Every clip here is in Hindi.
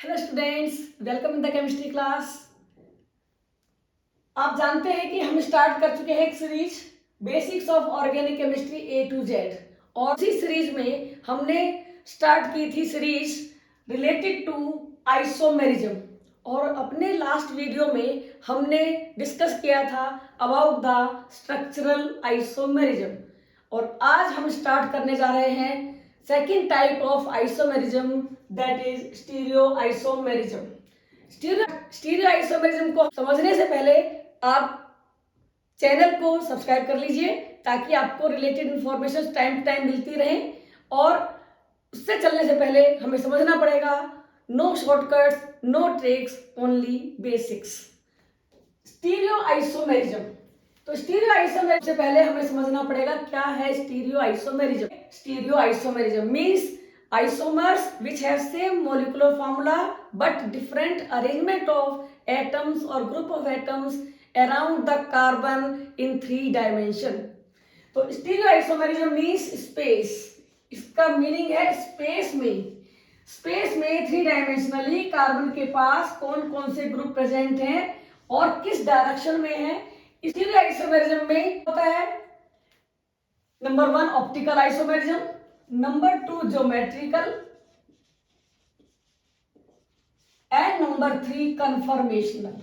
Hello students, welcome in the chemistry class. आप जानते हैं कि हम स्टार्ट कर चुके हैं एक series basics of organic chemistry A to Z. और इसी सीरीज में हमने स्टार्ट की थी सीरीज रिलेटेड टू आइसोमेरिज्म। और अपने लास्ट वीडियो में हमने डिस्कस किया था अबाउट द स्ट्रक्चरल आइसोमेरिज्म। और आज हम स्टार्ट करने जा रहे हैं second type of isomerism, that is stereo isomerism. Stereo isomerism को समझने से पहले आप चैनल को सब्सक्राइब कर लीजिए ताकि आपको related information time to time मिलती रहे। और उससे चलने से पहले हमें समझना पड़ेगा no shortcuts, no tricks, only basics. Stereo isomerism. तो स्टीरियो आइसोमेरिज्म से पहले हमें समझना पड़ेगा क्या है stereo isomerism. Stereo isomerism means isomers which have same molecular formula but different arrangement of atoms or group of atoms around the carbon in 3 dimension। तो स्टीरियो आइसोमेरिज्म मींस स्पेस। इसका मीनिंग है स्पेस में 3 डायमेंशनली कार्बन के पास कौन कौन से ग्रुप प्रेजेंट हैं और किस डायरेक्शन में है। स्टीरियो आइसोमेरिज्म में होता है number 1 optical isomerism, number 2 geometrical and number 3 conformational.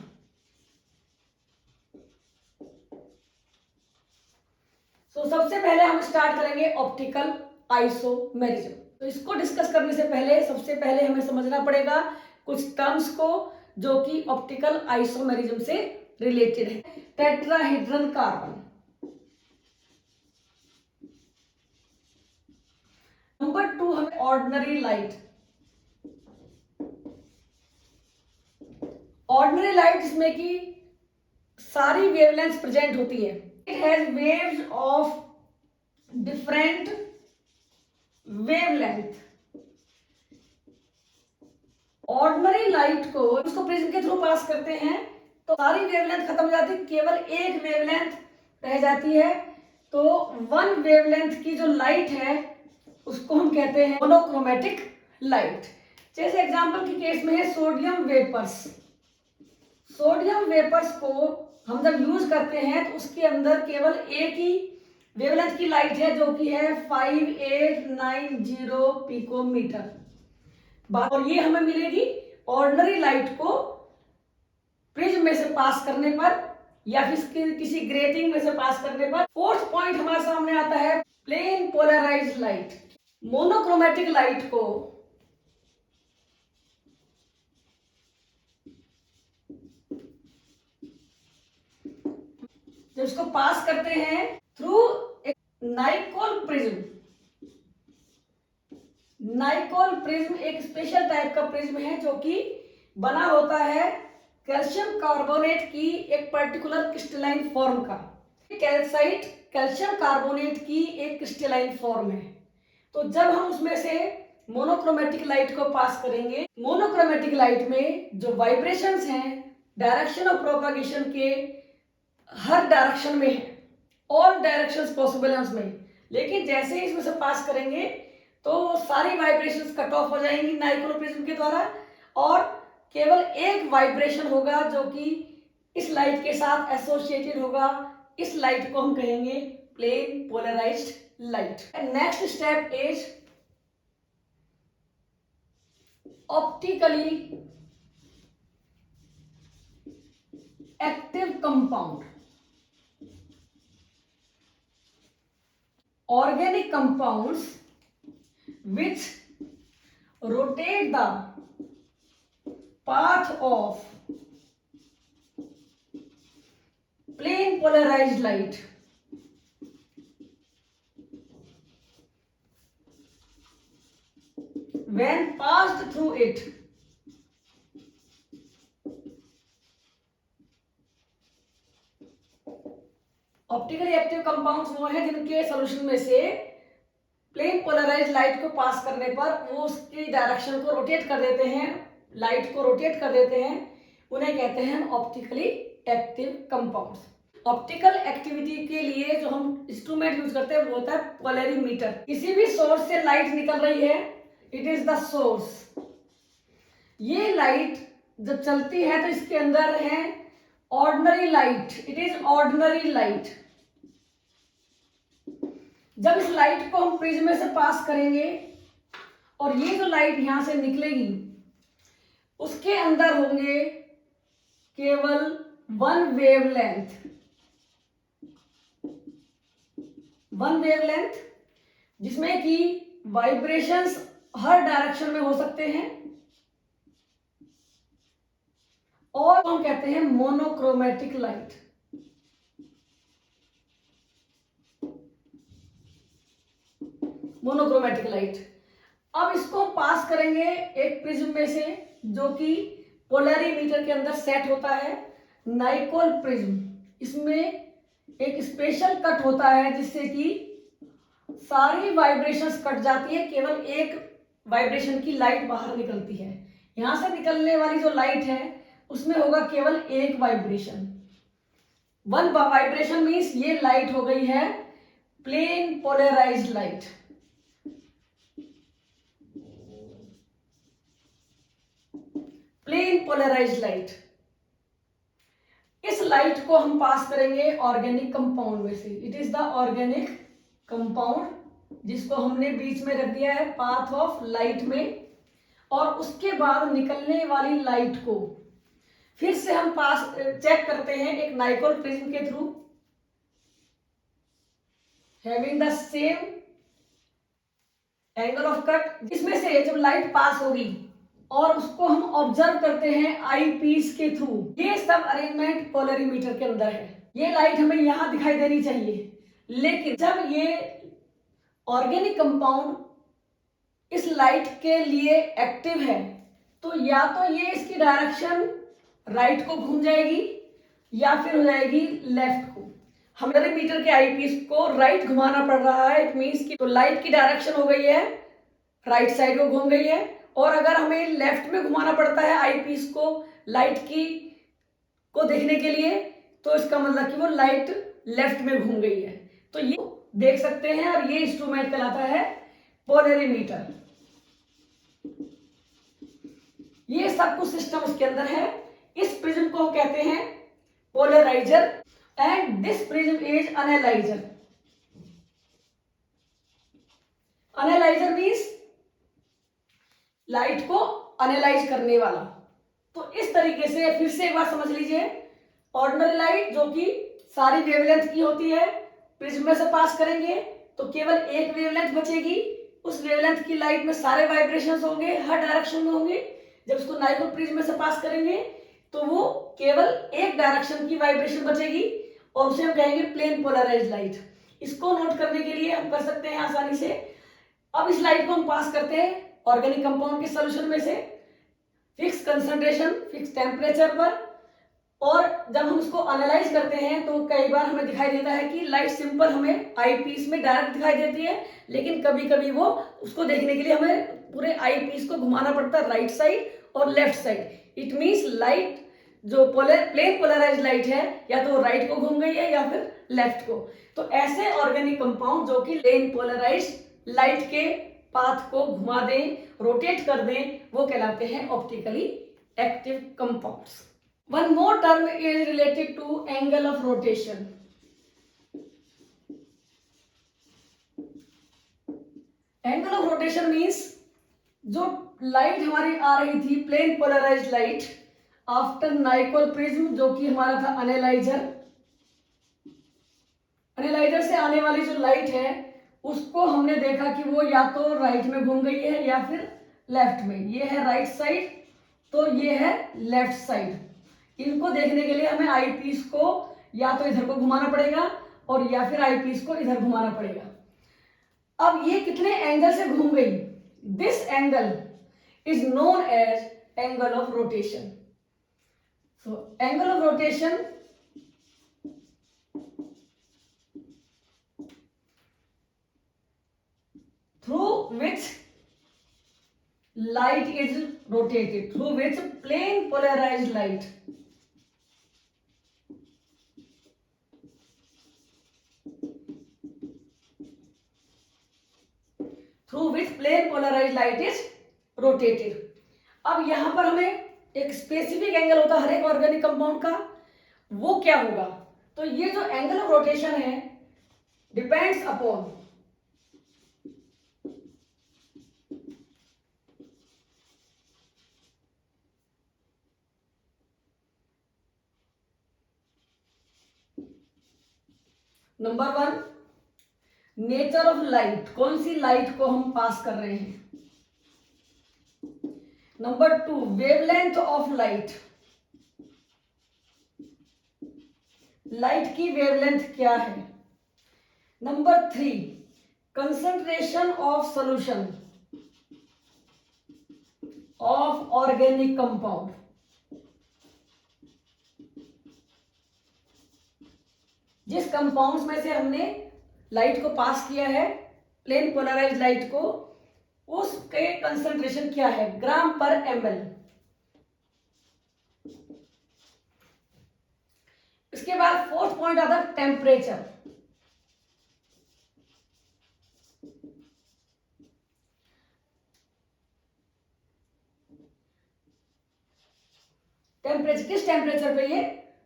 तो सबसे पहले हम स्टार्ट करेंगे ऑप्टिकल आइसोमेरिज्म। तो इसको डिस्कस करने से पहले सबसे पहले हमें समझना पड़ेगा कुछ टर्म्स को जो कि ऑप्टिकल आइसोमेरिज्म से रिलेटेड है। टेट्राहेड्रल कार्बन, नंबर 2 हमें ऑर्डिनरी लाइट। ऑर्डिनरी लाइट जिसमें कि सारी वेवलेंथ प्रेजेंट होती है। It has waves of different wavelength. Ordinary light को इसको प्रिज्म के थ्रू पास करते हैं तो सारी वेवलेंथ खत्म हो जाती है, केवल एक वेवलेंथ रह जाती है। तो वन वेवलेंथ की जो लाइट है उसको हम कहते हैं मोनोक्रोमेटिक लाइट। जैसे एग्जांपल के केस में है सोडियम वेपर्स। सोडियम वेपर्स को हम जब यूज करते हैं तो उसके अंदर केवल एक ही वेवलेंथ की लाइट है जो कि है 5890 पिकोमीटर। और ये हमें मिलेगी ऑर्डिनरी लाइट को प्रिज्म में से पास करने पर या फिर किसी ग्रेटिंग में से पास करने पर। फोर्थ पॉइंट हमारे सामने आता है plane polarized light. Monochromatic light को जब इसको पास करते हैं थ्रू एक नाइकोल प्रिज्म। नाइकोल प्रिज्म एक स्पेशल टाइप का प्रिज्म है जो कि बना होता है कैल्शियम कार्बोनेट की एक पर्टिकुलर क्रिस्टलाइन फॉर्म का। कैल्साइट कैल्शियम कार्बोनेट की एक क्रिस्टलाइन फॉर्म है। तो जब हम उसमें से मोनोक्रोमेटिक लाइट को पास करेंगे, मोनोक्रोमेटिक लाइट में जो वाइब्रेशंस हैं डायरेक्शन ऑफ प्रोपागेशन के हर डायरेक्शन में है, ऑल डायरेक्शंस पॉसिबल है उसमें। लेकिन जैसे ही इसमें से पास करेंगे तो सारी वाइब्रेशंस कट ऑफ हो जाएंगी नाइकोल प्रिज्म के द्वारा और केवल एक वाइब्रेशन होगा जो कि इस लाइट के साथ एसोसिएटेड होगा। इस लाइट को हम कहेंगे plane polarized light. Next step is optically active compound. Organic compounds which rotate the path of plane polarized light when passed through it optically active compounds वो है जिनके सोल्यूशन में से प्लेन पोलराइज्ड लाइट को पास करने पर वो उसकी डायरेक्शन को रोटेट कर देते हैं, लाइट को रोटेट कर देते हैं। उन्हें कहते हैं optically active compounds. Optical activity के लिए जो हम इंस्ट्रूमेंट यूज करते हैं वो होता है पोलरीमीटर। किसी भी सोर्स से लाइट निकल रही है, इट इज द सोर्स। ये लाइट जब चलती है तो इसके अंदर है ordinary light, it is ordinary light. जब इस लाइट को हम प्रिज्म में से पास करेंगे और ये जो लाइट यहां से निकलेगी उसके अंदर होंगे केवल वन वेवलेंथ, जिसमें कि वाइब्रेशंस हर डायरेक्शन में हो सकते हैं और हम कहते हैं मोनोक्रोमेटिक लाइट। Monochromatic light. अब इसको पास करेंगे एक प्रिज्म में से जो कि पोलैरिमीटर के अंदर सेट होता है, नाइकोल प्रिज्म। इसमें एक स्पेशल कट होता है जिससे कि सारी वाइब्रेशंस कट जाती है, केवल एक वाइब्रेशन की लाइट बाहर निकलती है। यहां से निकलने वाली जो लाइट है उसमें होगा केवल एक वाइब्रेशन। वन वाइब्रेशन मीन्स ये लाइट हो गई है plane polarized light. Plane polarized light. इस लाइट को हम पास करेंगे ऑर्गेनिक कंपाउंड में से। It is the organic compound जिसको हमने बीच में रख दिया है पाथ ऑफ लाइट में, और उसके बाद निकलने वाली लाइट को फिर से हम पास चेक करते हैं एक नाइकोल प्रिज्म के through, having the same angle of cut. जिसमें से जब लाइट पास होगी और उसको हम ऑब्जर्व करते हैं आई पीस के थ्रू। ये सब अरेंजमेंट पोलरीमीटर के अंदर है। ये लाइट हमें यहां दिखाई देनी चाहिए, लेकिन जब ये ऑर्गेनिक कंपाउंड इस लाइट के लिए एक्टिव है तो या तो ये इसकी डायरेक्शन राइट को घूम जाएगी या फिर हो जाएगी लेफ्ट को। हमारे मीटर के आई पीस को राइट घुमाना पड़ रहा है, इट मीन्स की तो लाइट की डायरेक्शन हो गई है राइट साइड को घूम गई है। और अगर हमें लेफ्ट में घुमाना पड़ता है आई पीस को लाइट की को देखने के लिए, तो इसका मतलब कि वो लाइट लेफ्ट में घूम गई है। तो ये देख सकते हैं और ये इंस्ट्रूमेंट कहलाता है पोलरीमीटर। ये सब कुछ सिस्टम उसके अंदर है। इस प्रिज्म को कहते हैं polarizer and this prism is analyzer. Analyzer means light को एनालाइज करने वाला। तो इस तरीके से फिर से एक बार समझ लीजिए, ऑर्डिनरी लाइट जो कि सारी वेवलेंथ की होती है, प्रिज्म में से पास करेंगे तो केवल एक वेवलेंथ बचेगी। उस वेवलेंथ की लाइट में सारे वाइब्रेशंस होंगे, हर डायरेक्शन में होंगे। जब उसको नाइकोल प्रिज्म में से पास करेंगे तो वो केवल एक डायरेक्शन की वाइब्रेशन बचेगी और उसे हम कहेंगे प्लेन पोलराइज्ड लाइट। इसको नोट करने के लिए हम कर सकते हैं आसानी से। अब इस लाइट को हम पास करते हैं ऑर्गेनिक कंपाउंड के सॉल्यूशन में से फिक्स कंसंट्रेशन, फिक्स टेम्परेचर पर, और जब हम उसको एनालाइज करते हैं तो कई बार हमें दिखाई देता है कि लाइट सिंपल हमें आई पीस में डायरेक्ट दिखाई देती है, लेकिन कभी कभी वो उसको देखने के लिए हमें पूरे आई पीस को घुमाना पड़ता है राइट साइड और left side. It means light जो प्लेन पोलराइज्ड लाइट है या तो राइट को घूम गई है या फिर लेफ्ट को। तो ऐसे ऑर्गेनिक कंपाउंड जो कि प्लेन पोलराइज्ड लाइट के पाथ को घुमा दें, रोटेट कर दें, वो कहलाते हैं optically active compounds. One more term is related to angle of rotation. Angle of rotation means जो लाइट हमारी आ रही थी plane polarized light after Nicol prism जो कि हमारा था एनालाइजर, एनालाइजर से आने वाली जो लाइट है उसको हमने देखा कि वो या तो राइट में घूम गई है या फिर लेफ्ट में। ये है राइट साइड तो ये है लेफ्ट साइड। इनको देखने के लिए हमें आई पीस को या तो इधर को घुमाना पड़ेगा और या फिर आई पीस को इधर घुमाना पड़ेगा। अब ये कितने एंगल से घूम गई, this angle is known as angle of rotation. So angle of rotation through which light is rotated, through which plane polarized light is rotated। अब यहाँ पर हमें एक स्पेसिफिक एंगल होता है हर एक ऑर्गेनिक कंपाउंड का, वो क्या होगा? तो ये जो एंगल ऑफ रोटेशन है depends upon number 1 nature of light, कौन सी लाइट को हम पास कर रहे हैं। Number 2 wavelength of light, light की वेवलेंथ क्या है। Number 3 concentration of solution of organic compound, जिस कंपाउंड्स में से हमने लाइट को पास किया है, प्लेन पोलराइज्ड लाइट को, उसके कंसंट्रेशन क्या है ग्राम पर ml। इसके बाद फोर्थ पॉइंट आता है टेम्परेचर। टेम्परेचर, किस टेम्परेचर पे ये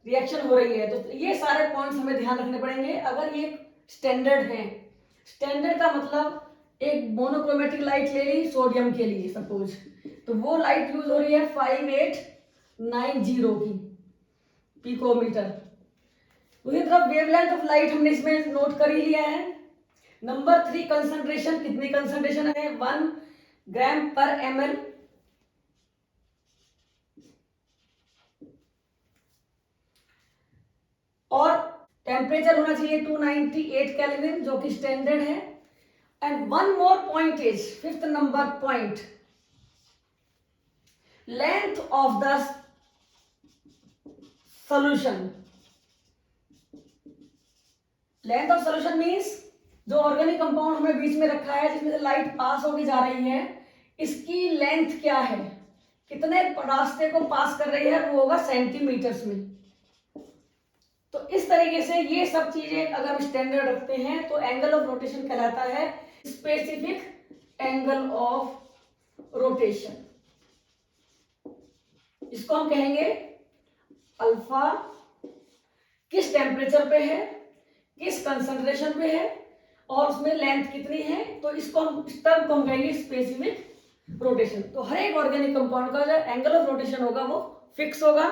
रिएक्शन हो रही है, तो ये सारे पॉइंट्स हमें ध्यान रखने पड़ेंगे। अगर ये स्टैंडर्ड है, स्टैंडर्ड का मतलब एक मोनोक्रोमेटिक लाइट ले ली सोडियम के लिए सपोज, तो वो लाइट यूज हो रही है 5890 की पिकोमीटर। उसी तरह वेवलेंथ ऑफ लाइट हमने इसमें नोट कर ही लिया है। नंबर 3 कंसंट्रेशन, कितनी कंसंट्रेशन है 1 ग्राम पर ml। और टेम्परेचर होना चाहिए 298 केल्विन जो कि स्टैंडर्ड है। And one more point is, fifth number point, length of the solution. Length of solution means जो ऑर्गेनिक कंपाउंड हमें बीच में रखा है जिसमें से लाइट पास होगी जा रही है, इसकी लेंथ क्या है, कितने रास्ते को पास कर रही है, वो होगा सेंटीमीटर्स में। तो इस तरीके से ये सब चीजें अगर हम स्टैंडर्ड रखते हैं तो एंगल ऑफ रोटेशन कहलाता है स्पेसिफिक एंगल ऑफ रोटेशन। इसको हम कहेंगे अल्फा, किस टेम्परेचर पे है, किस कंसंट्रेशन पे है और उसमें लेंथ कितनी है, तो इसको हम, इस टर्म को हम कहेंगे स्पेसिफिक रोटेशन। तो हर एक ऑर्गेनिक कंपाउंड का जो एंगल ऑफ रोटेशन होगा वो फिक्स होगा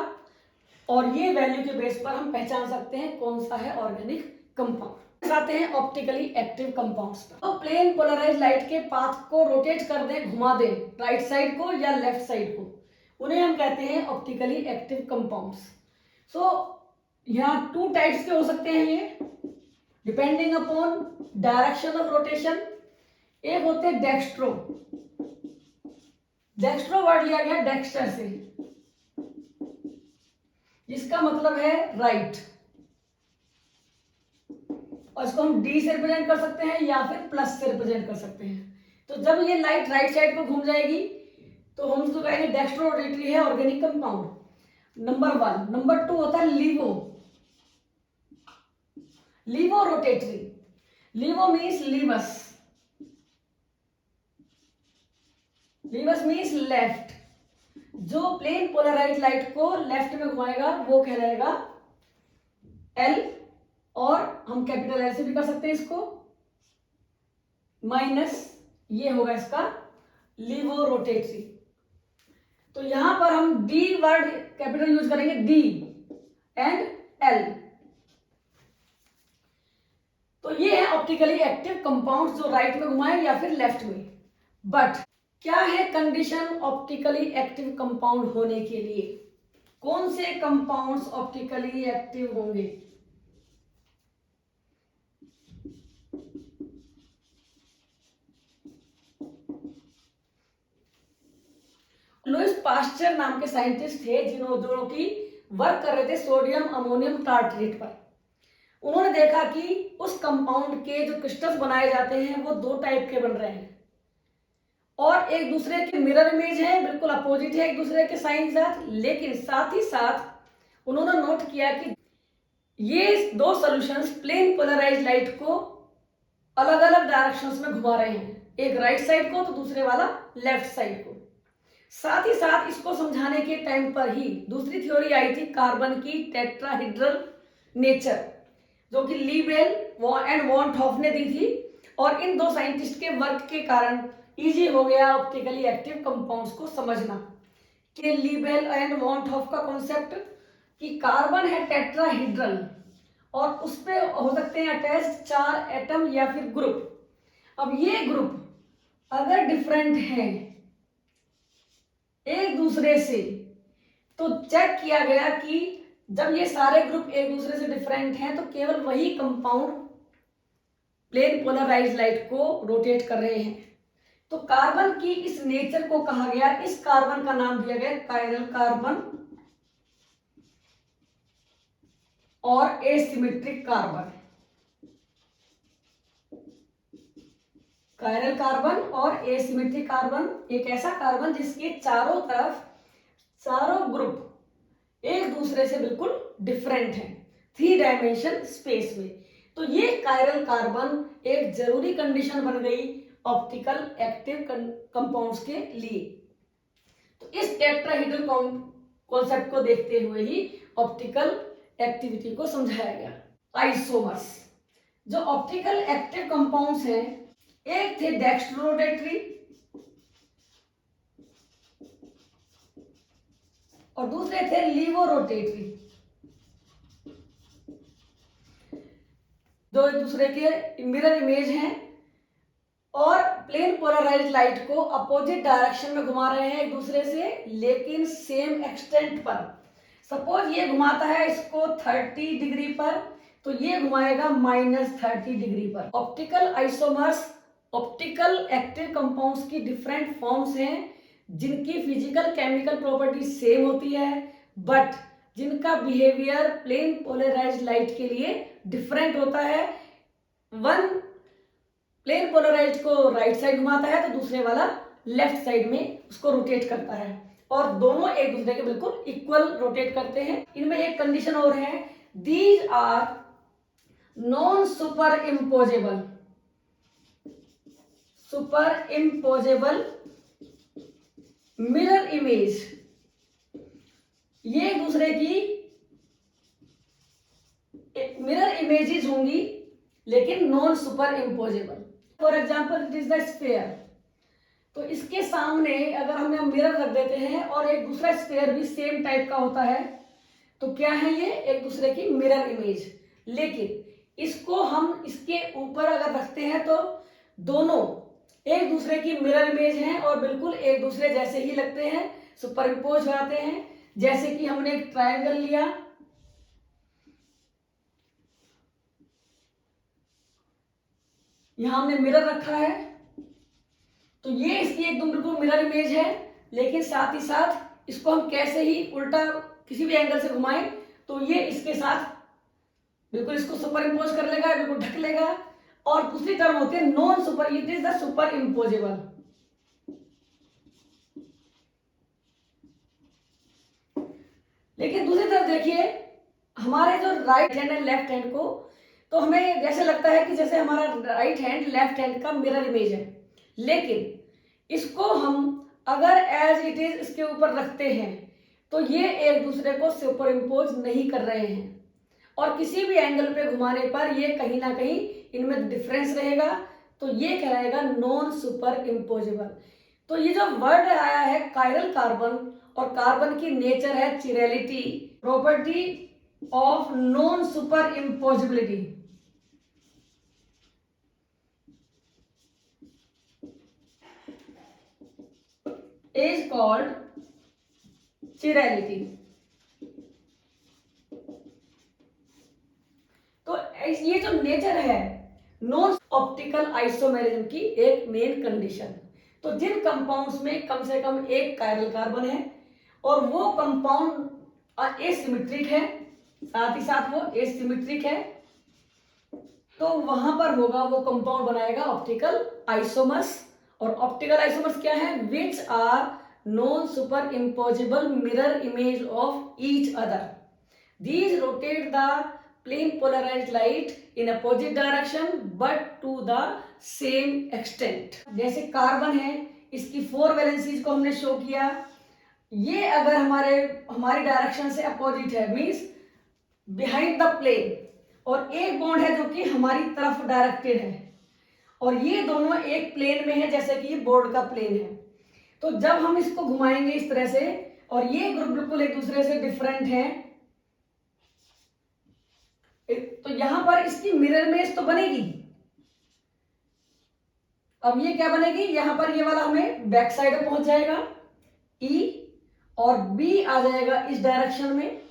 और ये वैल्यू के बेस पर हम पहचान सकते हैं कौन सा है ऑर्गेनिक कंपाउंड। आते हैं ऑप्टिकली एक्टिव कंपाउंड्स पर। तो प्लेन पोलराइज्ड लाइट के पाथ को रोटेट कर दें, घुमा दें राइट साइड को या लेफ्ट साइड को, उन्हें हम कहते हैं ऑप्टिकली एक्टिव कंपाउंड्स। सो यहाँ 2 टाइप्स के हो सकते हैं ये, depending upon direction of rotation. एक होते हैं डेक्स्ट्रो, डेक्स्ट्रो वर्ड लिया गया डेक्स्टर से, जिसका मतलब है राइट, और इसको हम डी से रिप्रेजेंट कर सकते हैं या फिर प्लस से रिप्रेजेंट कर सकते हैं। तो जब ये लाइट राइट साइड को घूम जाएगी तो हम उसको कहेंगे डेक्स्ट्रो रोटेटरी है ऑर्गेनिक कंपाउंड। नंबर 1। नंबर 2 होता है laevo, laevo rotatory. Laevo means laevus, laevus means left. जो प्लेन पोलराइज्ड लाइट को लेफ्ट में घुमाएगा वो कहलाएगा एल, और हम कैपिटल एल से भी कर सकते हैं इसको, माइनस ये होगा इसका लीवो रोटेटरी। तो यहां पर हम डी वर्ड कैपिटल यूज करेंगे, डी एंड एल। तो ये है ऑप्टिकली एक्टिव कंपाउंड्स जो राइट में घुमाए या फिर लेफ्ट में। बट क्या है कंडीशन ऑप्टिकली एक्टिव कंपाउंड होने के लिए, कौन से कंपाउंड्स ऑप्टिकली एक्टिव होंगे? लुईस पास्चर नाम के साइंटिस्ट थे जो कि वर्क कर रहे थे सोडियम अमोनियम टार्ट्रेट पर। उन्होंने देखा कि उस कंपाउंड के जो क्रिस्टल्स बनाए जाते हैं वो 2 टाइप के बन रहे हैं और एक दूसरे के मिरर इमेज है, बिल्कुल अपोजिट है एक दूसरे के साइन के साथ। लेकिन साथ ही साथ उन्होंने नोट किया कि ये 2 सॉल्यूशंस प्लेन पोलराइज्ड लाइट को अलग अलग डायरेक्शंस में घुमा रहे हैं, एक राइट साइड को तो दूसरे वाला लेफ्ट साइड को। साथ ही साथ इसको समझाने के टाइम पर ही दूसरी थ्योरी आई थी कार्बन की टेट्राहेड्रल नेचर, जो कि लीबेल एंड वॉन हॉफ ने दी थी। और इन दो साइंटिस्ट के वर्क के कारण इजी हो गया ऑप्टिकली एक्टिव कंपाउंड्स को समझना। कि लीबेल एंड वॉन हॉफ का कॉन्सेप्ट कि कार्बन है टेट्राहेड्रल और उस पे हो सकते हैं अटैच 4 एटम या फिर ग्रुप। अब ये ग्रुप अगर डिफरेंट हैं एक दूसरे से, तो चेक किया गया कि जब ये सारे ग्रुप एक दूसरे से डिफरेंट हैं तो केवल वही कंपाउंड प्लेन पोलराइज्ड लाइट को रोटेट कर रहे हैं। तो कार्बन की इस नेचर को कहा गया, इस कार्बन का नाम दिया गया कायरल कार्बन और एसिमेट्रिक कार्बन। कायरल कार्बन और एसिमेट्रिक कार्बन एक ऐसा कार्बन जिसके चारों तरफ चारों ग्रुप एक दूसरे से बिल्कुल डिफरेंट हैं 3 डायमेंशन स्पेस में। तो ये कायरल कार्बन एक जरूरी कंडीशन बन गई ऑप्टिकल एक्टिव कंपाउंड्स के लिए। तो इस टेट्राहेड्रल कॉन्सेप्ट को देखते हुए ही ऑप्टिकल एक्टिविटी को समझाया गया। आइसोमर्स, जो ऑप्टिकल एक्टिव कंपाउंड्स हैं, एक थे डेक्स्ट्रोरोटेटरी और दूसरे थे लीवोरोटेटरी, जो एक दूसरे के मिरर इमेज हैं और प्लेन पोलराइज्ड लाइट को अपोजिट डायरेक्शन में घुमा रहे हैं एक दूसरे से, लेकिन सेम एक्सटेंट पर। सपोज ये घुमाता है इसको 30 डिग्री पर, तो ये घुमाएगा -30 डिग्री पर। Optical isomers optical active compounds की डिफरेंट फॉर्म्स हैं जिनकी फिजिकल केमिकल प्रॉपर्टी सेम होती है, बट जिनका बिहेवियर प्लेन पोलराइज्ड लाइट के लिए डिफरेंट होता है। वन प्लेन पोलराइज्ड को राइट साइड घुमाता है तो दूसरे वाला लेफ्ट साइड में उसको रोटेट करता है, और दोनों एक दूसरे के बिल्कुल इक्वल रोटेट करते हैं। इनमें एक कंडीशन और है, these are non superimposable mirror image. ये एक दूसरे की मिरर इमेजेस होंगी लेकिन non superimposable. For example it is the sphere, तो इसके सामने अगर हम मिरर रख देते हैं और एक दूसरा स्फेयर भी सेम टाइप का होता है, तो क्या है ये एक दूसरे की मिरर इमेज। लेकिन इसको हम इसके ऊपर अगर रखते हैं तो दोनों एक दूसरे की मिरर इमेज हैं और बिल्कुल एक दूसरे जैसे ही लगते हैं, सुपर इम्पोज हो जाते हैं। जैसे कि हमने एक ट्रायंगल लिया, यहां हमने मिरर रखा है, तो ये इसकी एकदम बिल्कुल मिरर इमेज है, लेकिन साथ ही साथ इसको हम कैसे ही उल्टा किसी भी एंगल से घुमाएं तो ये इसके साथ बिल्कुल इसको सुपर इम्पोज कर लेगा, बिल्कुल ढक लेगा। और दूसरी टर्म होती है non super, it is the super imposable. लेकिन दूसरी तरफ देखिए हमारे जो right hand and left hand को, तो हमें जैसे लगता है कि जैसे हमारा राइट हैंड लेफ्ट हैंड का मिरर इमेज है, लेकिन इसको हम अगर एज इट इज इसके ऊपर रखते हैं तो ये एक दूसरे को सुपर इम्पोज नहीं कर रहे हैं, और किसी भी एंगल पे घुमाने पर ये कहीं ना कहीं इनमें डिफरेंस रहेगा, तो ये कहलाएगा नॉन सुपर इम्पोजेबल। तो ये जो वर्ड आया है कायरल कार्बन, और कार्बन की नेचर है chirality, property of non super impossibility. Is called chirality. तो ये जो नेचर है नॉन ऑप्टिकल आइसोमेरिज्म की एक मेन कंडीशन। तो जिन कंपाउंड्स में कम से कम एक कायरल कार्बन है और वो कंपाउंड एसिमेट्रिक है, साथ ही साथ वो एसिमेट्रिक है, तो वहां पर होगा वो कंपाउंड बनाएगा ऑप्टिकल आइसोमर्स। और ऑप्टिकल आइसोमर्स क्या है, which are non superimposable mirror image of each other. These rotate the plane polarized light in opposite direction but to the same extent। जैसे कार्बन है, इसकी 4 वैलेंसीज को हमने शो किया। ये अगर हमारी डायरेक्शन से अपोजिट है, मीन्स बिहाइंड द प्लेन, और एक बॉन्ड है जो कि हमारी तरफ डायरेक्टेड है, और ये दोनों एक प्लेन में है, जैसे कि ये बोर्ड का प्लेन है। तो जब हम इसको घुमाएंगे इस तरह से, और ये ग्रुप बिल्कुल एक दूसरे से डिफरेंट है, तो यहां पर इसकी मिरर इमेज तो बनेगी। अब ये क्या बनेगी, यहां पर ये वाला हमें बैक साइड में पहुंच जाएगा E, और B आ जाएगा इस डायरेक्शन में,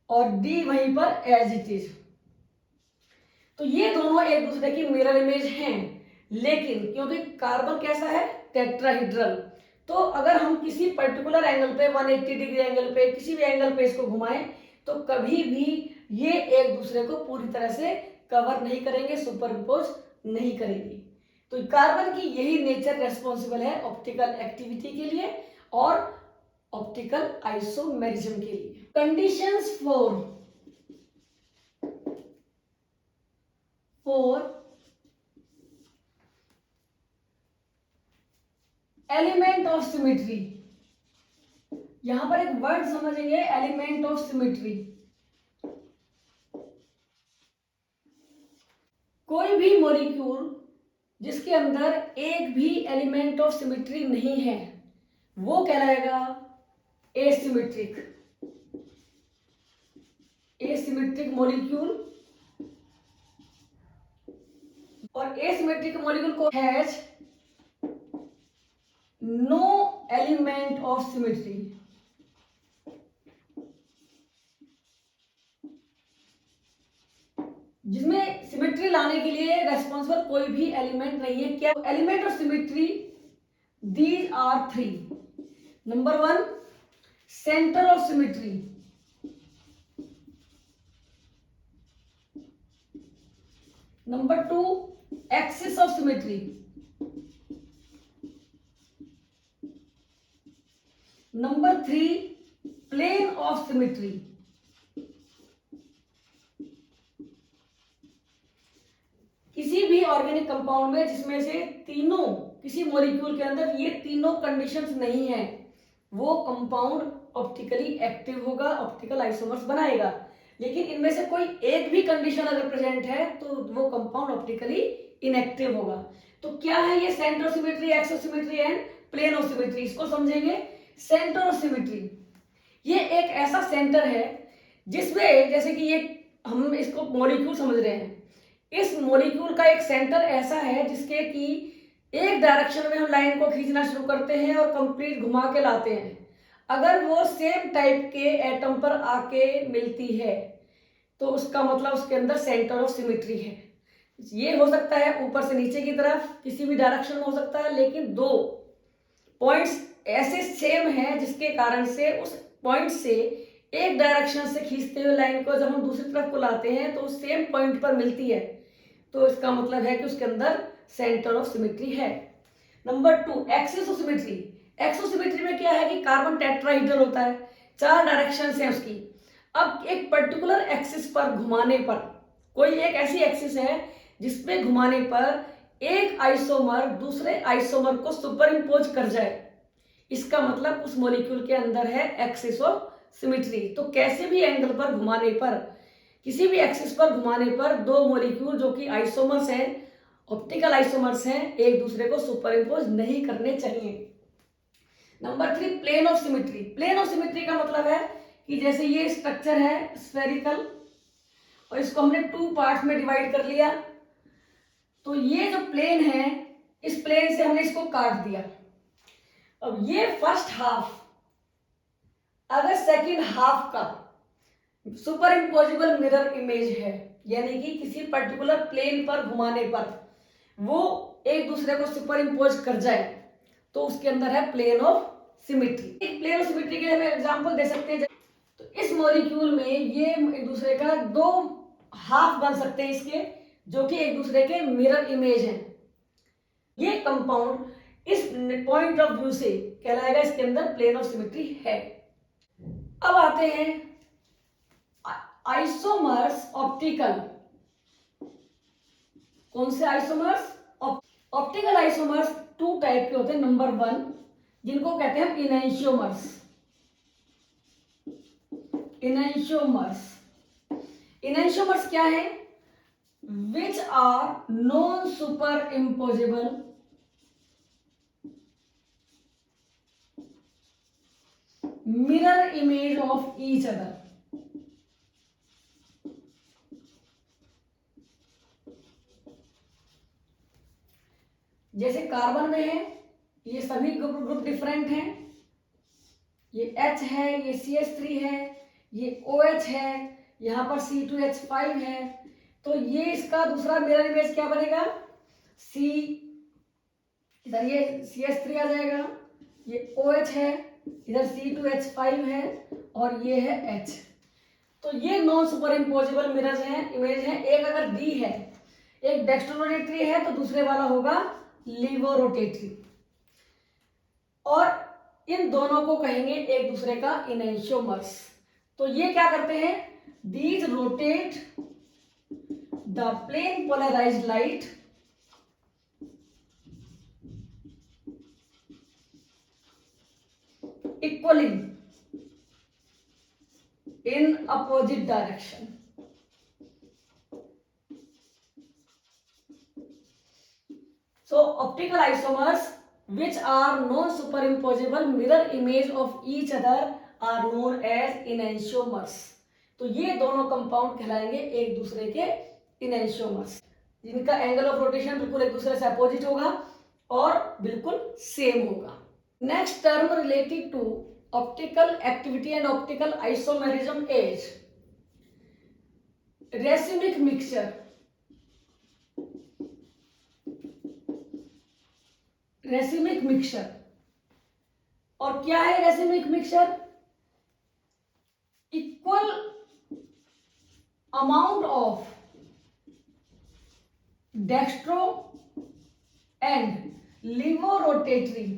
और D वहीं पर एज इट इज। तो ये दोनों एक दूसरे की मिरर इमेज हैं, लेकिन क्योंकि कार्बन कैसा है, टेट्राहीड्रल, तो अगर हम किसी पर्टिकुलर एंगल पे 180 डिग्री एंगल पे, किसी भी एंगल पे इसको घुमाएं, तो कभी भी ये एक दूसरे को पूरी तरह से कवर नहीं करेंगे, सुपरइम्पोज नहीं करेंगे। तो कार्बन की यही नेचर रेस्पॉन्सिबल है ऑप्टिकल एक्टिविटी के लिए और ऑप्टिकल आइसोमेरिज्म के लिए। Conditions for element of symmetry. यहां पर एक वर्ड समझेंगे, एलिमेंट ऑफ सिमेट्री। कोई भी मॉलिक्यूल जिसके अंदर एक भी एलिमेंट ऑफ सिमेट्री नहीं है, वो कहलाएगा एसिमेट्रिक। एसिमेट्रिक मॉलिक्यूल, और एसिमेट्रिक मॉलिक्यूल को has no element of symmetry. जिसमें सिमेट्री लाने के लिए रेस्पॉन्सिबल कोई भी एलिमेंट नहीं है। क्या element of symmetry? These are 3। Number 1, centre of symmetry. Number 2, axis of symmetry. Number 3, plane of symmetry. किसी भी ऑर्गेनिक कंपाउंड में जिसमें से तीनों, किसी मॉलिक्यूल के अंदर ये तीनों कंडीशंस नहीं है, वो कंपाउंड ऑप्टिकली एक्टिव होगा, ऑप्टिकल आइसोमर्स बनाएगा। लेकिन इनमें से कोई एक भी कंडीशन अगर प्रेजेंट है तो वो कंपाउंड ऑप्टिकली इनएक्टिव होगा। तो क्या है ये centre of symmetry, axis of symmetry and plane of symmetry? इसको समझेंगे। सेंटर ऑफ सिमेट्री, ये एक ऐसा सेंटर है जिसमें, जैसे कि ये हम इसको मॉलिक्यूल समझ रहे हैं, इस मॉलिक्यूल का एक सेंटर ऐसा है जिसके कि एक डायरेक्शन में हम लाइन को खींचना शुरू करते हैं और कंप्लीट घुमा के लाते हैं। अगर वो सेम टाइप के एटम पर आके मिलती है तो उसका मतलब उसके अंदर सेंटर ऑफ सिमेट्री है। ये हो सकता है ऊपर से नीचे की तरफ, किसी भी डायरेक्शन में हो सकता है, लेकिन दो पॉइंट्स ऐसे सेम हैं जिसके कारण से उस पॉइंट से एक डायरेक्शन से खींचते हुए लाइन को जब हम दूसरी तरफ को लाते हैं तो सेम पॉइंट पर मिलती है, तो इसका मतलब है कि उसके अंदर सेंटर ऑफ सिमेट्री है। Number 2, axis of symmetry. Axis of symmetry में क्या है कि कार्बन टेट्राहीड्रल होता है, 4 डायरेक्शन है उसकी। अब एक पर्टिकुलर एक्सिस पर घुमाने पर, कोई एक ऐसी एक्सिस है जिसपे घुमाने पर एक आइसोमर दूसरे आइसोमर को सुपर इम्पोज कर जाए, इसका मतलब उस मॉलिक्यूल के अंदर है एक्सिस ऑफ सिमेट्री। तो कैसे भी एंगल पर घुमाने पर, किसी भी एक्सिस पर घुमाने पर दो मॉलिक्यूल जो कि आइसोमर्स हैं, ऑप्टिकल आइसोमर्स हैं, एक दूसरे को सुपरइम्पोज नहीं करने चाहिए। Number 3, plane of symmetry. Plane of symmetry का मतलब है कि जैसे ये स्ट्रक्चर है स्फेरिकल और इसको हमने 2 पार्ट में डिवाइड कर लिया, तो ये जो प्लेन है, इस प्लेन से हमने इसको काट दिया। अब ये फर्स्ट हाफ अगर सेकंड हाफ का सुपर इम्पोजिबल मिरर इमेज है, यानी कि किसी पर्टिकुलर प्लेन पर घुमाने पर वो एक दूसरे को सुपर इम्पोज कर जाए, तो उसके अंदर है plane of symmetry. Plane of symmetry के लिए हम एग्जांपल दे सकते हैं, तो इस मॉलिक्यूल में ये एक दूसरे का 2 हाफ बन सकते हैं इसके, जो कि एक दूसरे के मिरर इमेज हैं। ये कंपाउंड इस पॉइंट ऑफ व्यू से कहलाएगा इसके अंदर प्लेन ऑफ सिमेट्री है। अब आते हैं आइसोमर्स ऑप्टिकल। कौन से isomers? Optical isomers two type के होते हैं। नंबर 1 जिनको कहते हैं इनैंशियोमर्स। इनैंशियोमर्स क्या है? Which are non superimposable mirror image of each other. जैसे कार्बन में है, ये सभी ग्रुप डिफरेंट हैं। ये H है, ये CH3 है, ये OH है, यहां पर C2H5 है। तो ये इसका दूसरा मिरर इमेज क्या बनेगा? C, इधर ये CH3 आ जाएगा, ये OH है, इधर C2H5 है और ये है H। तो ये नॉन सुपर इम्पोजेबल मिरर्स हैं, इमेज हैं। एक अगर डी है, एक डेक्स्ट्रो रोटेटरी है, तो दूसरे वाला होगा लीवो रोटेटरी। और इन दोनों को कहेंगे एक दूसरे का इनैंशियोमर्स। तो ये क्या करते हैं? These rotate the plane polarized light equally in opposite direction. So optical isomers which are non-superimposable mirror image of each other are known as enantiomers. तो ये दोनों कंपाउंड कहलाएंगे एक दूसरे के इनैंशियोमर्स, जिनका एंगल ऑफ रोटेशन बिल्कुल एक दूसरे से अपोजिट होगा और बिल्कुल सेम होगा। Next term related to optical activity and optical isomerism is racemic mixture. Racemic mixture और क्या है racemic mixture? Equal amount of dextro and levorotatory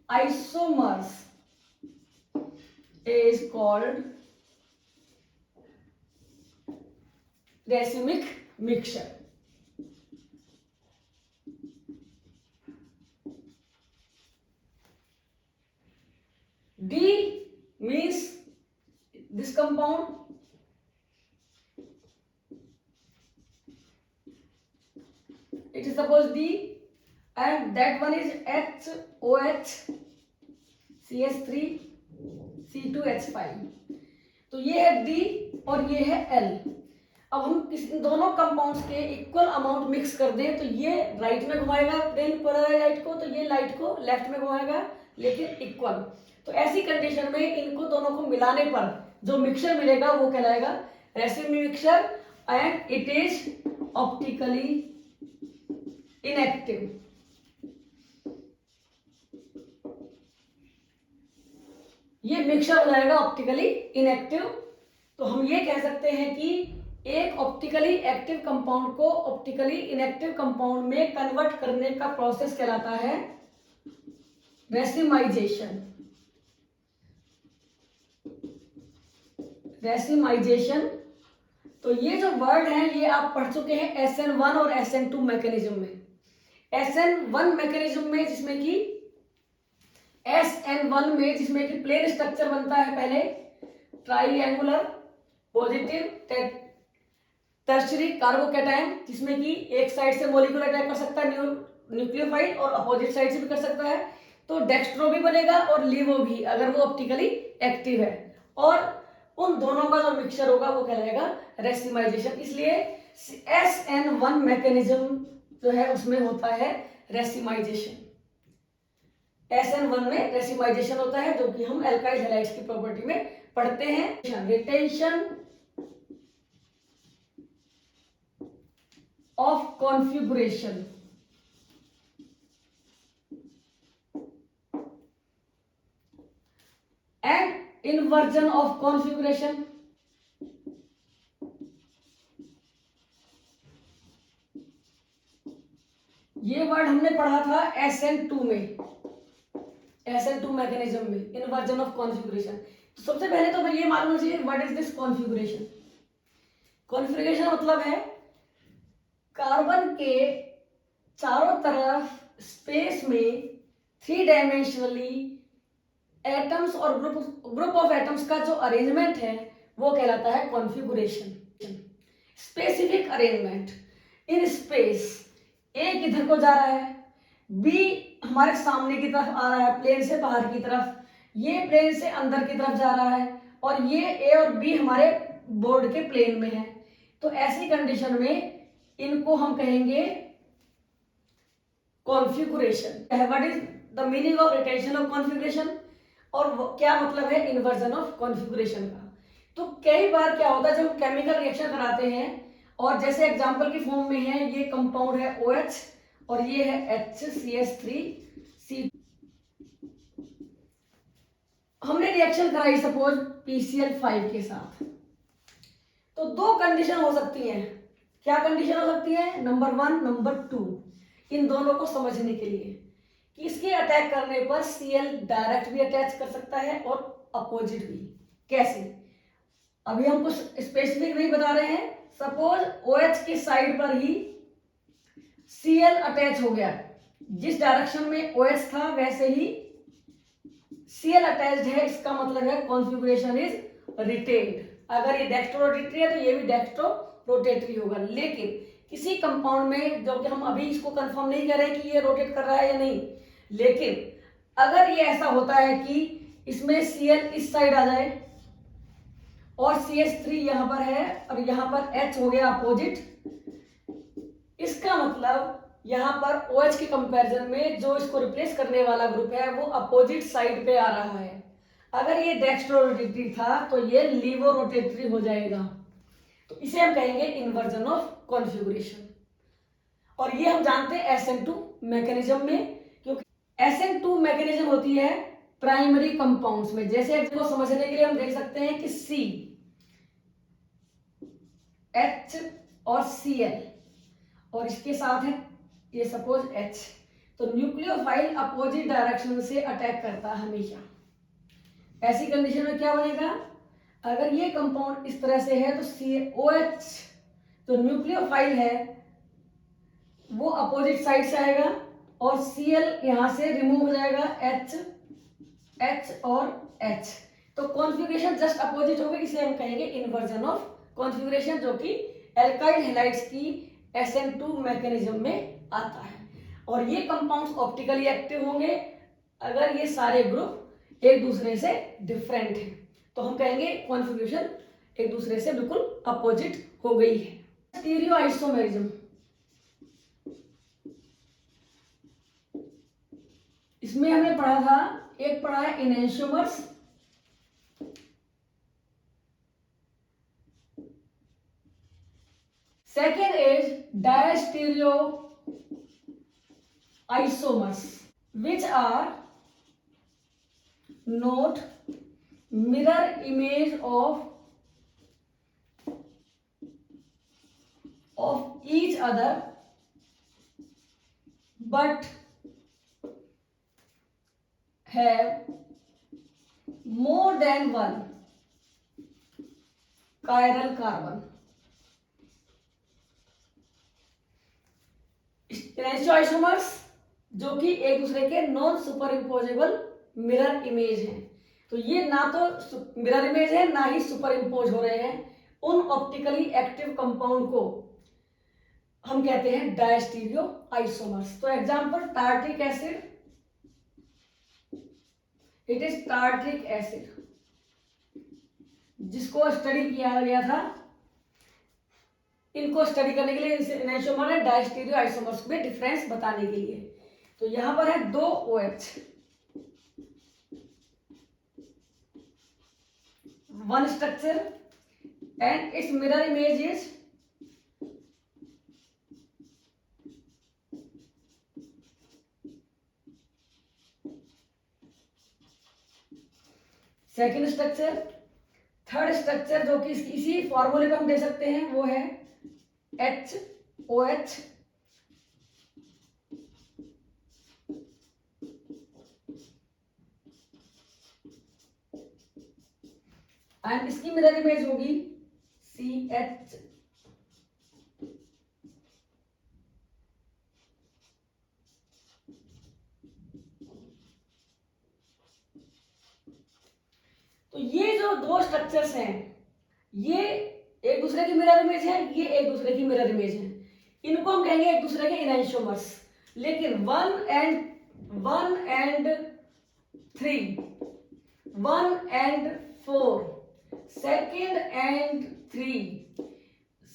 isomers is called racemic mixture. D means this compound, it is suppose D, and that one is HOH CH3 C2H5। तो ये है D और ये है L। अब हम इन दोनों कंपाउंड्स के इक्वल अमाउंट मिक्स कर दें तो ये राइट में घुमाएगा प्लेन पोलराइज्ड लाइट को, तो ये लाइट को लेफ्ट में घुमाएगा, लेकिन इक्वल। तो ऐसी कंडीशन में इनको दोनों को मिलाने पर जो मिक्सचर मिलेगा वो कहलाएगा racemic mixture and it is optically inactive. ये मिक्सचर हो जाएगा ऑप्टिकली इनएक्टिव। तो हम ये कह सकते हैं कि एक ऑप्टिकली एक्टिव कंपाउंड को ऑप्टिकली इनएक्टिव कंपाउंड में कन्वर्ट करने का प्रोसेस कहलाता है रेसिमाइजेशन। रेसिमाइजेशन, तो ये जो वर्ड है ये आप पढ़ चुके हैं SN1 और SN2 मैकेनिज्म में। SN1 मैकेनिज्म में जिसमें कि SN1 में जिसमें कि प्लेन स्ट्रक्चर बनता है पहले ट्राइएंगुलर पॉजिटिव टर्शियरी कार्बोकैटायन, जिसमें कि एक साइड से मॉलिक्यूल अटैक कर सकता है न्यूक्लियोफाइल और अपोजिट साइड से भी कर सकता है। तो डेक्स्ट्रो भी बनेगा और लीवो भी, अगर वो ऑप्टिकली एक्टिव है। और उन दोनों का जो मिक्सचर होगा वो कहलाएगा रेसिमाइजेशन। इसलिए SN1 मैकेनिज्म जो है उसमें होता है रेसिमाइजेशन। SN1 में रेसिमाइजेशन होता है, जो कि हम एल्काइल हैलाइड्स की प्रॉपर्टी में पढ़ते हैं। Retention of configuration, and inversion of configuration, ये वर्ड हमने पढ़ा था SN2 में, SN2 मैकेनिज्म में, इन्वर्जन ऑफ कॉन्फ़िगरेशन। तो सबसे पहले तो ये मालूम चाहिए what is this configuration. Configuration मतलब है कार्बन के चारों तरफ स्पेस में 3 डायमेंशनली एटम्स और ग्रुप ऑफ एटम्स का जो अरेंजमेंट है वो कहलाता है configuration. Specific arrangement in space, ए किधर को जा रहा है, बी हमारे सामने की तरफ आ रहा है प्लेन से बाहर की तरफ, ये प्लेन से अंदर की तरफ जा रहा है, और ये ए और बी हमारे बोर्ड के प्लेन में है। तो ऐसी कंडीशन में इनको हम कहेंगे configuration. What is the meaning of retention of configuration, और क्या मतलब है इन्वर्जन ऑफ कॉन्फ़िगरेशन का। तो कई बार क्या होता है जब केमिकल रिएक्शन कराते हैं, और जैसे एग्जांपल की फॉर्म में है, ये कंपाउंड है OH और ये है HCS3C, हमने रिएक्शन कराई सपोज PCl5 के साथ, तो दो कंडीशन हो सकती हैं। क्या कंडीशन हो सकती है, नंबर 1 नंबर 2, इन दोनों को समझने के लिए कि इसके अटैक करने पर Cl डायरेक्ट भी अटैच कर सकता है और अपोजिट भी। कैसे, अभी हम कुछ स्पेसिफिक नहीं बता रहे हैं। सपोज OH की साइड पर ही Cl अटैच हो गया, जिस डायरेक्शन में OH था वैसे ही Cl अटैच्ड है, इसका मतलब है कॉन्फ़िगरेशन इज रिटेन्ड। अगर ये डेक्स्ट्रो रोटेटरी है तो ये भी डेक्स्ट्रो रोटेटरी होगा। लेकिन किसी कंपाउंड में, जो कि हम अभी इसको कंफर्म नहीं कर रहे कि ये रोटेट कर रहा है या नहीं, लेकिन अगर ये ऐसा होता है कि इसमें Cl इस साइड आ जाए और CH3 यहां पर है और यहां पर H हो गया अपोजिट, इसका मतलब यहां पर OH के कंपैरिजन में जो इसको रिप्लेस करने वाला ग्रुप है वो अपोजिट साइड पे आ रहा है। अगर ये डेक्स्ट्रो रोटेटरी था तो ये लीवो रोटेटरी हो जाएगा। तो इसे हम कहेंगे इन्वर्जन ऑफ कॉन्फ़िगरेशन। और ये हम जानते हैं SN2 मैकेनिज्म में, क्योंकि SN2 मैकेनिज्म होती है प्राइमरी कंपाउंड्स में। जैसे इसको समझने के लिए हम देख सकते हैं कि C, H और Cl और इसके साथ है ये सपोज H, तो न्यूक्लियोफाइल अपोजिट डायरेक्शन से अटैक करता है हमेशा। ऐसी कंडीशन में क्या बनेगा, अगर ये कंपाउंड इस तरह से है तो OH जो न्यूक्लियोफाइल है वो अपोजिट साइड से आएगा और Cl यहां से रिमूव हो जाएगा, H और H, तो कॉन्फ़िगरेशन जस्ट अपोजिट होगी। इसे हम कहेंगे इन्वर्जन ऑफ कॉन्फ़िगरेशन, जो कि एल्काइल हैलाइड्स की SN2 मैकेनिज्म में आता है। और ये कंपाउंड्स ऑप्टिकली एक्टिव होंगे अगर ये सारे ग्रुप एक दूसरे से डिफरेंट हैं, तो हम कहेंगे कॉन्फ़िगरेशन एक दूसरे से बिल्कुल अपोजिट हो गई है। स्टीरियो आइसोमेरिज्म, इसमें हमने पढ़ा था, एक पढ़ा है enantiomers, second is diastereo isomers, which are not mirror image of each other but have more than one chiral carbon। Isomers जो कि एक दूसरे के non superimposable mirror image हैं, तो ये ना तो मिरर इमेज है ना ही सुपर इम्पोज हो रहे हैं। उन ऑप्टिकली एक्टिव कंपाउंड को हम कहते हैं डायस्टीरियो आइसोमर्स। तो example tartaric acid, it is tartaric acid, जिसको स्टडी किया गया था, इनको स्टडी करने के लिए इनेंशियोमर है डायस्टीरियो आइसोमर्स में डिफरेंस बताने के लिए। तो यहां पर है 2 OH, one structure and it's mirror image is second structure. Third structure जो कि इसी फॉर्मूले पे हम दे सकते हैं वो है HOH एंड इसकी मिरर इमेज होगी CH तो ये जो दो स्ट्रक्चर्स हैं, ये एक दूसरे की मिरर इमेज है, ये एक दूसरे की मिरर इमेज है। इनको हम कहेंगे एक दूसरे के इनैंशियोमर्स। लेकिन 1 and 3, 1 and 4, 2nd and 3,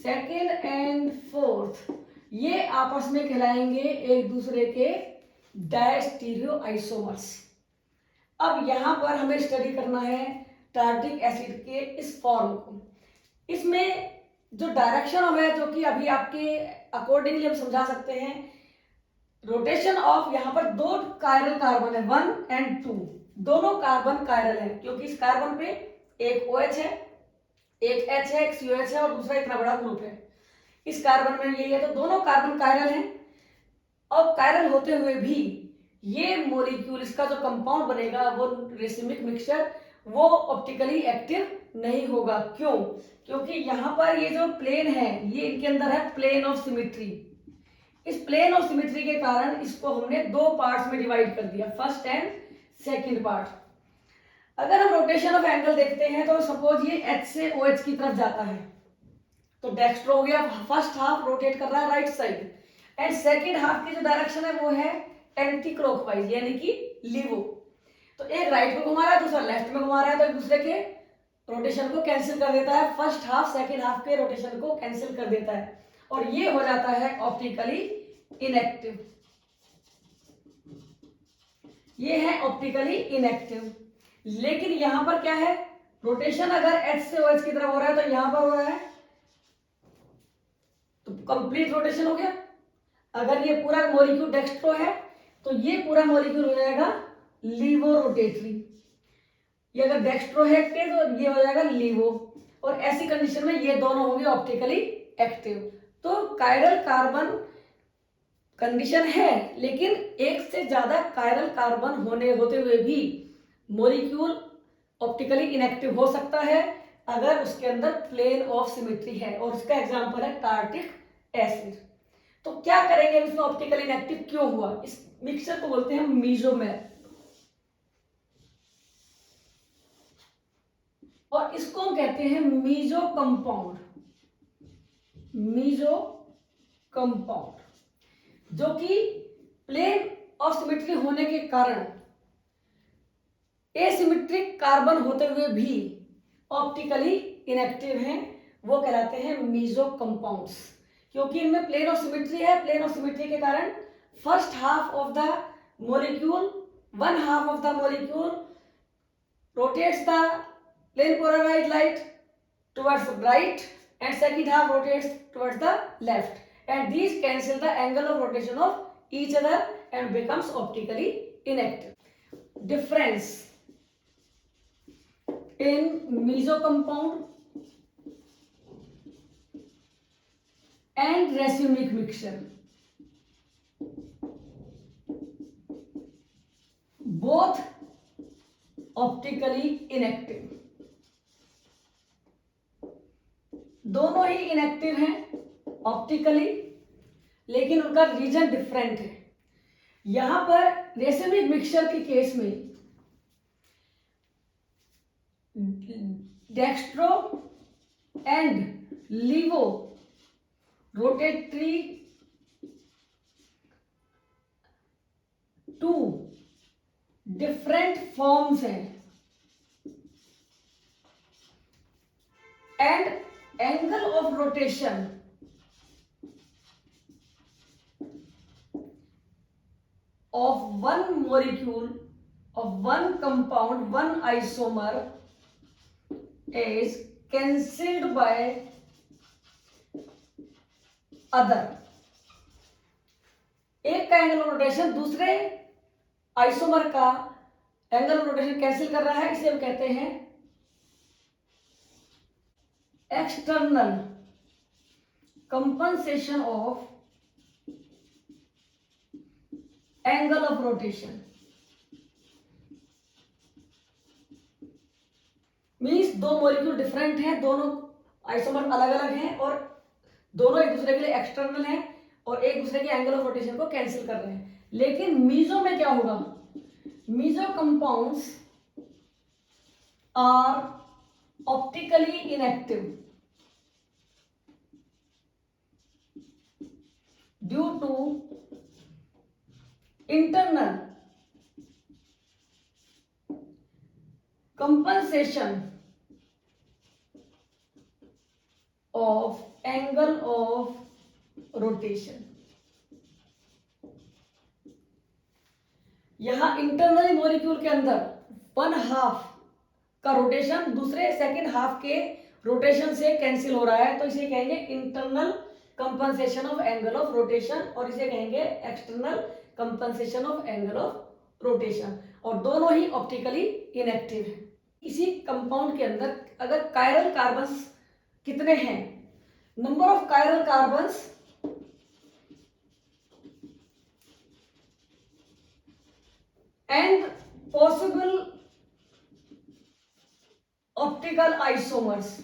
2nd and 4th, ये आपस में कहलाएंगे एक दूसरे के डायस्टीरियो आइसोमर्स। अब यहां पर हमें स्टडी करना है टार्टिक एसिड के इस फॉर्म को। इसमें जो डायरेक्शन है, जो कि अभी आपके अकॉर्डिंगली हम समझा सकते हैं, रोटेशन ऑफ, यहां पर दो कायरल कार्बन है 1 and 2, दोनों कार्बन कायरल है, क्योंकि इस कार्बन पे एक OH है, एक H है, एक COH है और दूसरा इतना बड़ा ग्रुप है। इस कार्बन में यही है, तो दोनों कार्बन कायरल हैं। अब कायरल होते हुए भी ये मॉलिक्यूल, इसका जो कंपाउंड बनेगा वो रेसिमिक मिक्सचर, वो ऑप्टिकली एक्टिव नहीं होगा। क्यों? क्योंकि यहां पर ये जो प्लेन है, ये इनके अंदर है प्लेन ऑफ सिमेट्री। इस प्लेन ऑफ सिमेट्री के कारण इसको हमने दो पार्ट्स में डिवाइड कर दिया, फर्स्ट एंड सेकंड पार्ट। अगर हम रोटेशन ऑफ एंगल देखते हैं तो सपोज ये H से OH की तरफ जाता है, तो डेक्स्ट्रो हो गया, फर्स्ट हाफ रोटेट कर रहा है right side, and second half की जो डायरेक्शन है वो है एंटी क्लॉकवाइज, यानी कि लीवो। तो एक राइट में घुमा रहा है, दूसरा लेफ्ट में घुमा रहा है, तो एक दूसरे के रोटेशन को कैंसिल कर देता है, फर्स्ट हाफ सेकंड हाफ के रोटेशन को कैंसिल कर देता है, और ये हो जाता है ऑप्टिकली इनएक्टिव। ये है ऑप्टिकली इनएक्टिव। लेकिन यहां पर क्या है, रोटेशन अगर H से OH की तरफ हो रहा है तो यहां पर हो रहा है, तो कंप्लीट रोटेशन हो गया। अगर ये पूरा मॉलिक्यूल डेक्स्ट्रो है तो ये पूरा मॉलिक्यूल हो जाएगा लीवो रोटेटरी। ये अगर डेक्स्ट्रो है एक्टिव तो ये हो जाएगा लीवो, और ऐसी कंडीशन में ये दोनों होंगे ऑप्टिकली एक्टिव। तो कायरल कार्बन कंडीशन है, लेकिन एक से ज्यादा कायरल कार्बन होते हुए भी मॉलिक्यूल ऑप्टिकली इनएक्टिव हो सकता है अगर उसके अंदर प्लेन ऑफ सिमेट्री है, और उसका एग्जांपल है टार्टिक एसिड। तो क्या करेंगे इसमें, ऑप्टिकली इनएक्टिव क्यों हुआ? इस मिक्सचर को बोलते हैं मीसोमेर, और इसको हम कहते हैं मीजो कंपाउंड। मीजो कंपाउंड जो कि प्लेन ऑफ सिमेट्री होने के कारण एसिमेट्रिक कार्बन होते हुए भी ऑप्टिकली इनएक्टिव हैं, वो कहलाते हैं मीजो कंपाउंड्स। क्योंकि इनमें प्लेन ऑफ सिमेट्री है, प्लेन ऑफ सिमेट्री के कारण first half of the molecule, one half of the molecule rotates the plane polarized light towards the right and second half rotates towards the left, and these cancel the angle of rotation of each other and becomes optically inactive. Difference in meso compound and racemic mixture, both optically inactive, दोनों ही इनएक्टिव हैं ऑप्टिकली, लेकिन उनका रीजन डिफरेंट है। यहां पर रेसिमिक मिक्सचर के केस में dextro and laevo rotatory two different forms हैं, and angle of rotation of one molecule of one compound, one isomer is cancelled by other. एक का एंगल ऑफ रोटेशन दूसरे आइसोमर का एंगल ऑफ रोटेशन कैंसिल कर रहा है, इसे हम कहते हैं external compensation of angle of rotation. Means दो मॉलिक्यूल डिफरेंट हैं, दोनों आइसोमर अलग अलग हैं, और दोनों एक दूसरे के लिए एक्सटर्नल हैं और एक दूसरे के एंगल ऑफ रोटेशन को कैंसिल कर रहे हैं। लेकिन मीजो में क्या होगा, meso compounds are optically inactive due to internal compensation of angle of rotation। यहां इंटरनली मॉलिक्यूल के अंदर 1/2 का रोटेशन दूसरे सेकेंड हाफ के रोटेशन से कैंसिल हो रहा है, तो इसे कहेंगे internal compensation of angle of rotation और इसे कहेंगे external compensation of angle of rotation, और दोनों ही ऑप्टिकली इनएक्टिव है। इसी कंपाउंड के अंदर अगर कायरल कार्बन्स कितने हैं, number of chiral carbons and possible optical isomers.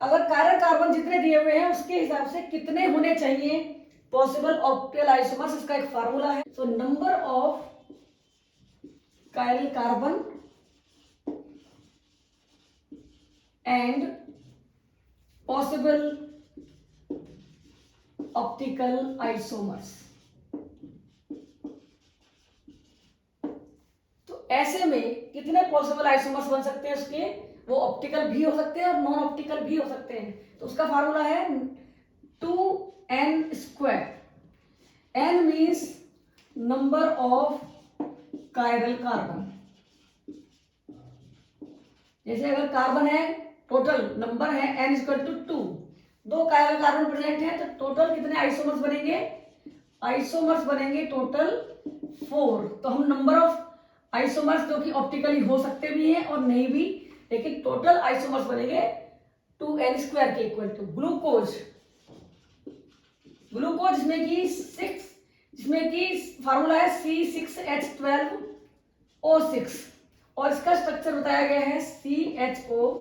अगर कायरल कार्बन जितने दिए हुए हैं उसके हिसाब से कितने होने चाहिए पॉसिबल ऑप्टिकल आइसोमर्स, इसका एक फार्मूला है। So number of chiral carbon and possible optical isomers. तो ऐसे में कितने पॉसिबल आइसोमर्स बन सकते हैं उसके, वो ऑप्टिकल भी हो सकते हैं और नॉन ऑप्टिकल भी हो सकते हैं। तो उसका फार्मूला है 2n²। n means number of chiral carbon. जैसे अगर कार्बन है, टोटल नंबर है n=2, 2 कायरल कार्बन प्रेजेंट है, तो टोटल कितने आइसोमर्स बनेंगे, आइसोमर्स बनेंगे टोटल 4। तो हम नंबर ऑफ आइसोमर्स जो कि ऑप्टिकली हो सकते भी हैं और नहीं भी, लेकिन टोटल आइसोमर्स बनेंगे 2n² के इक्वल टू ग्लूकोज। ग्लूकोज जिसमें कि फार्मूला है C6H12O6 और इसका स्ट्रक्चर बताया गया है CHO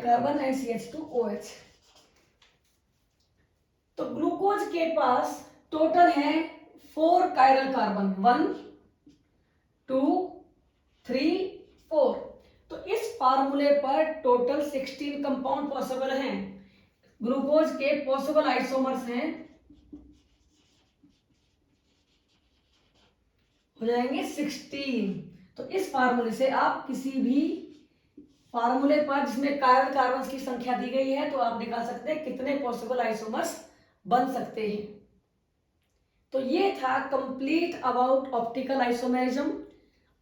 कार्बन एंड CH2OH। तो ग्लूकोज के पास टोटल है 4 कायरल कार्बन, 1 2 3 4। तो इस फार्मूले पर टोटल 16 कंपाउंड पॉसिबल हैं। ग्लूकोज के पॉसिबल आइसोमर्स हैं, हो जाएंगे 16। तो इस फार्मूले से आप किसी भी फार्मूले पर जिसमें कायरल कार्बन की संख्या दी गई है तो आप निकाल सकते हैं कितने पॉसिबल आइसोमर्स बन सकते हैं। तो ये था कंप्लीट अबाउट ऑप्टिकल आइसोमेरिज्म।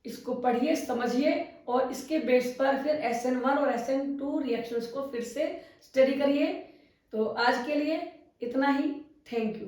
इसको पढ़िए, समझिए और इसके बेस पर फिर SN1 और SN2 रिएक्शंस को फिर से स्टडी करिए। तो आज के लिए इतना ही। Thank you.